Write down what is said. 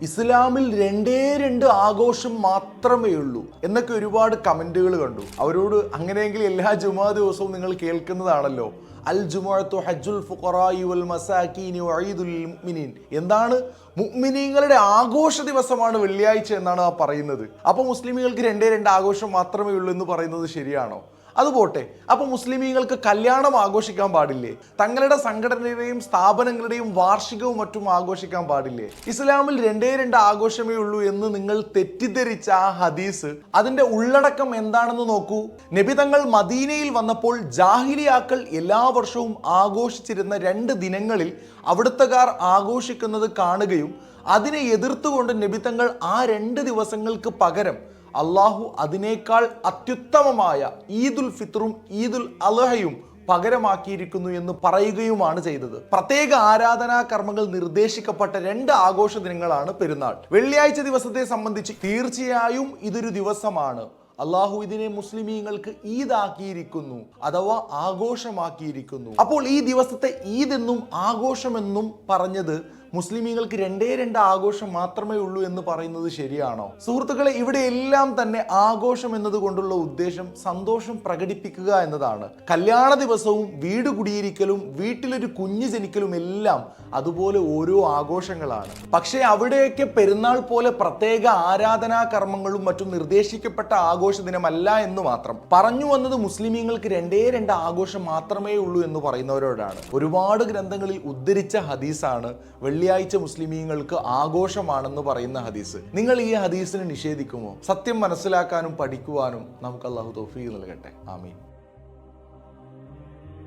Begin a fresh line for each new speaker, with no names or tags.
ഇസ്ലാമിൽ രണ്ടേ രണ്ട് ആഘോഷം മാത്രമേ ഉള്ളൂ എന്നൊക്കെ ഒരുപാട് കമന്റുകൾ കണ്ടു. അവരോട് അങ്ങനെയെങ്കിൽ എല്ലാ ജുമാ ദിവസവും നിങ്ങൾ കേൾക്കുന്നതാണല്ലോ, അൽ ജുമുഅത്തു ഹജ്ജുൽ ഫുഖറാഇ വൽ മസാകീനി വഈദുൽ മുഅ്മിനീൻ. എന്താണ്? മുഅ്മിനീങ്ങളുടെ ആഘോഷ ദിവസമാണ് വെള്ളിയാഴ്ച എന്നാണ് ആ പറയുന്നത്. അപ്പോൾ മുസ്ലിമീങ്ങൾക്ക് രണ്ടേ രണ്ട് ആഘോഷം മാത്രമേ ഉള്ളൂ എന്ന് പറയുന്നത് ശരിയാണോ? അതുപോട്ടെ, അപ്പൊ മുസ്ലിമീങ്ങൾക്ക് കല്യാണം ആഘോഷിക്കാൻ പാടില്ലേ? തങ്ങളുടെ സംഘടനയുടെയും സ്ഥാപനങ്ങളുടെയും വാർഷികവും മറ്റും ആഘോഷിക്കാൻ പാടില്ലേ? ഇസ്ലാമിൽ രണ്ടേ രണ്ട് ആഘോഷമേ ഉള്ളൂ എന്ന് നിങ്ങൾ തെറ്റിദ്ധരിച്ച ആ ഹദീസ്, അതിന്റെ ഉള്ളടക്കം എന്താണെന്ന് നോക്കൂ. നബി തങ്ങൾ മദീനയിൽ വന്നപ്പോൾ ജാഹിലിയാക്കൾ എല്ലാ വർഷവും ആഘോഷിച്ചിരുന്ന രണ്ട് ദിനങ്ങളിൽ അവിടുത്തുകാർ ആഘോഷിക്കുന്നത് കാണുകയും അതിനെ എതിർത്തുകൊണ്ട് നബി തങ്ങൾ ആ രണ്ട് ദിവസങ്ങൾക്ക് പകരം അള്ളാഹു അതിനേക്കാൾ അത്യുത്തമമായ ഈദുൽ ഫിത്റും ഈദുൽ അൽഹയും പകരമാക്കിയിരിക്കുന്നു എന്ന് പറയുകയുമാണ് ചെയ്തത്. പ്രത്യേക ആരാധനാ കർമ്മങ്ങൾ നിർദ്ദേശിക്കപ്പെട്ട രണ്ട് ആഘോഷ ദിനങ്ങളാണ് പെരുന്നാൾ. വെള്ളിയാഴ്ച ദിവസത്തെ സംബന്ധിച്ച് തീർച്ചയായും ഇതൊരു ദിവസമാണ്. അള്ളാഹു ഇതിനെ മുസ്ലിമീങ്ങൾക്ക് ഈദാക്കിയിരിക്കുന്നു, അഥവാ ആഘോഷമാക്കിയിരിക്കുന്നു. അപ്പോൾ ഈ ദിവസത്തെ ഈദ് എന്നും ആഘോഷമെന്നും പറഞ്ഞത് മുസ്ലിമീങ്ങൾക്ക് രണ്ടേ രണ്ട് ആഘോഷം മാത്രമേ ഉള്ളൂ എന്ന് പറയുന്നത് ശരിയാണോ? സുഹൃത്തുക്കളെ, ഇവിടെ എല്ലാം തന്നെ ആഘോഷം എന്നതുകൊണ്ടുള്ള ഉദ്ദേശം സന്തോഷം പ്രകടിപ്പിക്കുക എന്നതാണ്. കല്യാണ ദിവസവും വീട് കുടിയിരിക്കലും വീട്ടിലൊരു കുഞ്ഞ് ജനിക്കലും എല്ലാം അതുപോലെ ഓരോ ആഘോഷങ്ങളാണ്. പക്ഷേ അവിടെയൊക്കെ പെരുന്നാൾ പോലെ പ്രത്യേക ആരാധനാ കർമ്മങ്ങളും മറ്റും നിർദ്ദേശിക്കപ്പെട്ട ആഘോഷ ദിനമല്ല എന്ന് മാത്രം. പറഞ്ഞു വന്നത് മുസ്ലിമീങ്ങൾക്ക് രണ്ടേ രണ്ട് ആഘോഷം മാത്രമേ ഉള്ളൂ എന്ന് പറയുന്നവരോടാണ്. ഒരുപാട് ഗ്രന്ഥങ്ങളിൽ ഉദ്ധരിച്ച ഹദീസാണ് വെള്ളിയാഴ്ച മുസ്ലിമീങ്ങൾക്ക് ആഘോഷമാണെന്ന് പറയുന്ന ഹദീസ്. നിങ്ങൾ ഈ ഹദീസിനെ നിഷേധിക്കുമോ? സത്യം മനസ്സിലാക്കാനും പഠിക്കുവാനും നമുക്ക് അല്ലാഹു തൗഫീഖ് നൽകട്ടെ. ആമീൻ.